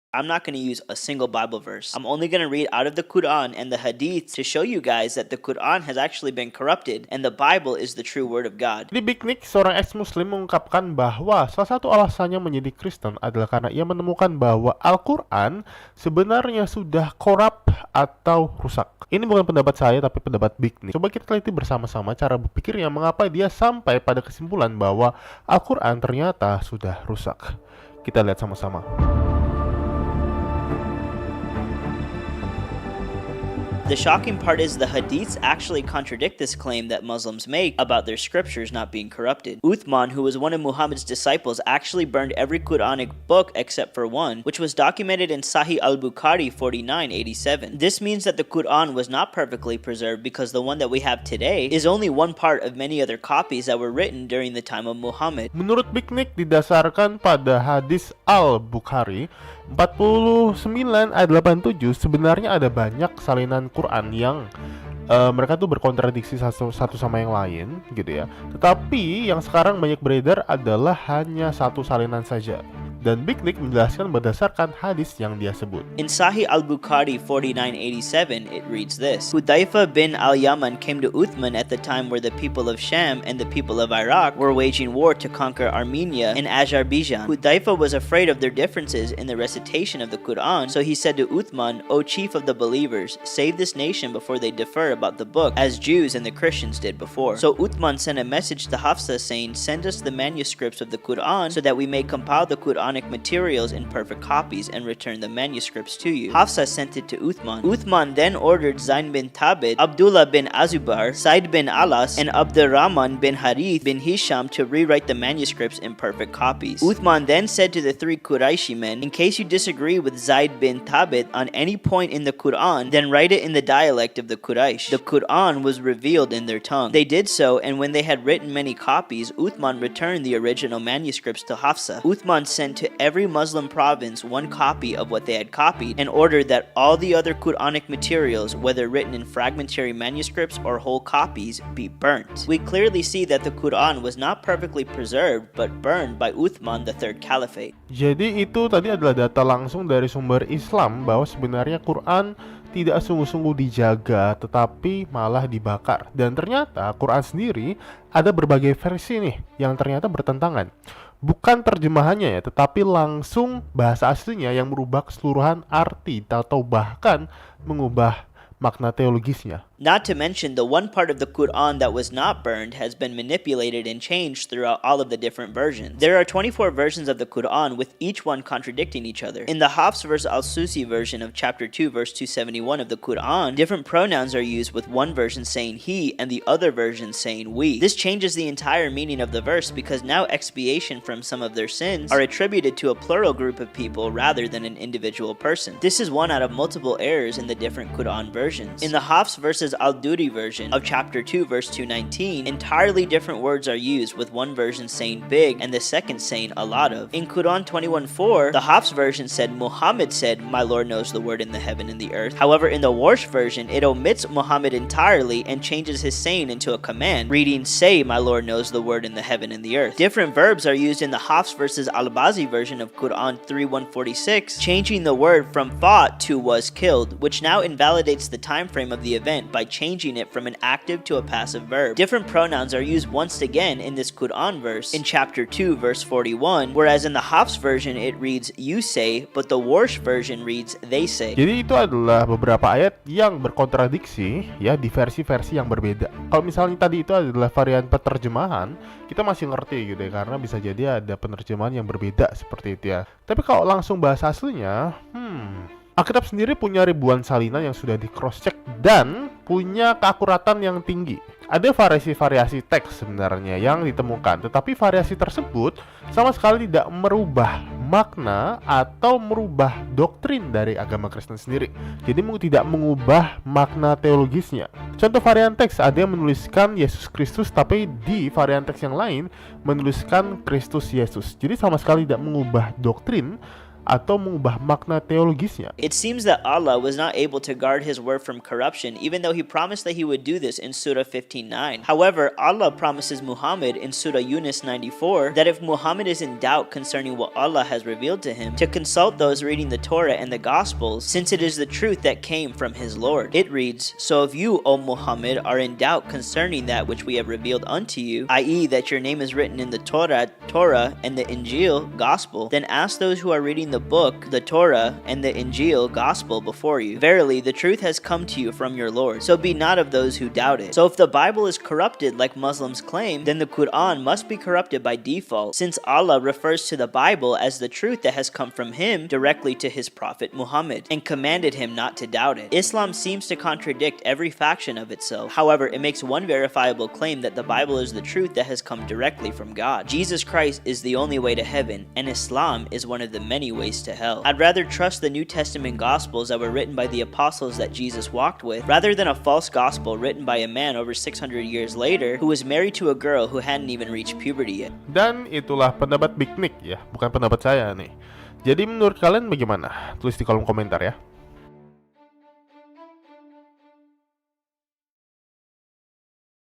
I'm not going to use a single Bible verse. I'm only going to read out of the Qur'an and the Hadith to show you guys that the Qur'an has actually been corrupted and the Bible is the true word of God. Di Big Nick, seorang ex-muslim mengungkapkan bahwa salah satu alasannya menjadi Kristen adalah karena ia menemukan bahwa Al-Quran sebenarnya sudah korup atau rusak. Ini bukan pendapat saya tapi pendapat Big Nick. Coba kita teliti bersama-sama cara berpikirnya mengapa dia sampai pada kesimpulan bahwa Al-Quran ternyata sudah rusak. Kita lihat sama-sama. The shocking part is the hadiths actually contradict this claim that Muslims make about their scriptures not being corrupted. Uthman, who was one of Muhammad's disciples, actually burned every Quranic book except for one, which was documented in Sahih al-Bukhari 4987. This means that the Quran was not perfectly preserved because the one that we have today is only one part of many other copies that were written during the time of Muhammad. Menurut Big Nick, didasarkan pada hadis al-Bukhari 49 ayat 87, sebenarnya ada banyak salinan Quran yang mereka tuh berkontradiksi satu sama yang lain gitu ya. Tetapi yang sekarang banyak beredar adalah hanya satu salinan saja. Dan Big Nick menjelaskan berdasarkan hadis yang dia sebut. In Sahih al-Bukhari 4987, it reads this: Hudhaifa bin al-Yaman came to Uthman at the time where the people of Sham and the people of Iraq were waging war to conquer Armenia and Azerbaijan. Hudhaifa was afraid of their differences in the recitation of the Quran, so he said to Uthman, "O chief of the believers, save this nation before they differ about the book, as Jews and the Christians did before." So Uthman sent a message to Hafsa saying, "Send us the manuscripts of the Quran so that we may compile the Quran materials in perfect copies and return the manuscripts to you." Hafsa sent it to Uthman. Uthman then ordered Zain bin Thabit, Abdullah bin Azubar, Said bin Alas, and Abdurrahman bin Harith bin Hisham to rewrite the manuscripts in perfect copies. Uthman then said to the three Qurayshi men, "In case you disagree with Zaid bin Thabit on any point in the Quran, then write it in the dialect of the Quraysh." The Quran was revealed in their tongue. They did so, and when they had written many copies, Uthman returned the original manuscripts to Hafsa. Uthman sent to every Muslim province one copy of what they had copied and ordered that all the other Quranic materials, whether written in fragmentary manuscripts or whole copies, be burnt. We clearly see that the Quran was not perfectly preserved but burned by Uthman the third caliphate. Jadi itu tadi adalah data langsung dari sumber Islam bahwa sebenarnya Quran tidak sungguh-sungguh dijaga tetapi malah dibakar. Dan ternyata Quran sendiri ada berbagai versi nih yang ternyata bertentangan. Bukan terjemahannya ya, tetapi langsung bahasa aslinya yang merubah keseluruhan arti atau bahkan mengubah makna teologisnya. Not to mention, the one part of the Qur'an that was not burned has been manipulated and changed throughout all of the different versions. There are 24 versions of the Qur'an, with each one contradicting each other. In the Hafs vs. al-Susi version of chapter 2 verse 271 of the Qur'an, different pronouns are used, with one version saying he and the other version saying we. This changes the entire meaning of the verse because now expiation from some of their sins are attributed to a plural group of people rather than an individual person. This is one out of multiple errors in the different Qur'an versions. In the Hafs vs. al-Duri version of chapter 2 verse 219, entirely different words are used, with one version saying big and the second saying a lot of. In Qur'an 21:4, the Hafs version said Muhammad said, "My Lord knows the word in the heaven and the earth." However, in the Warsh version, it omits Muhammad entirely and changes his saying into a command, reading, "Say, my Lord knows the word in the heaven and the earth." Different verbs are used in the Hafs vs. al-Bazi version of Qur'an 3:146, changing the word from fought to was killed, which now invalidates the time frame of the event by changing it from an active to a passive verb. Different pronouns are used once again in this Qur'an verse in chapter 2 verse 41, whereas in the Hafs version it reads you say, but the Warsh version reads they say. Jadi itu adalah beberapa ayat yang berkontradiksi ya di versi-versi yang berbeda. Kalau misalnya tadi itu adalah varian penerjemahan, kita masih ngerti gitu ya, karena bisa jadi ada penerjemahan yang berbeda seperti itu ya. Tapi kalau langsung bahasa aslinya, Alkitab sendiri punya ribuan salinan yang sudah di cross check dan punya keakuratan yang tinggi. Ada variasi-variasi teks sebenarnya yang ditemukan, tetapi variasi tersebut sama sekali tidak merubah makna atau merubah doktrin dari agama Kristen sendiri. Jadi tidak mengubah makna teologisnya. Contoh varian teks, ada yang menuliskan Yesus Kristus, tapi di varian teks yang lain menuliskan Kristus Yesus. Jadi sama sekali tidak mengubah doktrin atau mengubah makna teologisnya. It seems that Allah was not able to guard his word from corruption, even though he promised that he would do this in Surah 15:9. However, Allah promises Muhammad in Surah Yunus 94 that if Muhammad is in doubt concerning what Allah has revealed to him, to consult those reading the Torah and the Gospels, since it is the truth that came from his Lord. It reads, "So if you, O Muhammad, are in doubt concerning that which we have revealed unto you, i.e. that your name is written in the Torah and the Injil, Gospel, then ask those who are reading the book, the Torah, and the Injil, Gospel, before you. Verily, the truth has come to you from your Lord. So be not of those who doubt it." So if the Bible is corrupted like Muslims claim, then the Qur'an must be corrupted by default, since Allah refers to the Bible as the truth that has come from him directly to his prophet Muhammad, and commanded him not to doubt it. Islam seems to contradict every faction of itself. However, it makes one verifiable claim that the Bible is the truth that has come directly from God. Jesus Christ is the only way to heaven, and Islam is one of the many ways to hell. I'd rather trust the New Testament Gospels that were written by the apostles that Jesus walked with, rather than a false gospel written by a man over 600 years later who was married to a girl who hadn't even reached puberty yet. Dan itulah pendapat Big Nick ya, bukan pendapat saya nih. Jadi menurut kalian bagaimana? Tulis di kolom komentar ya.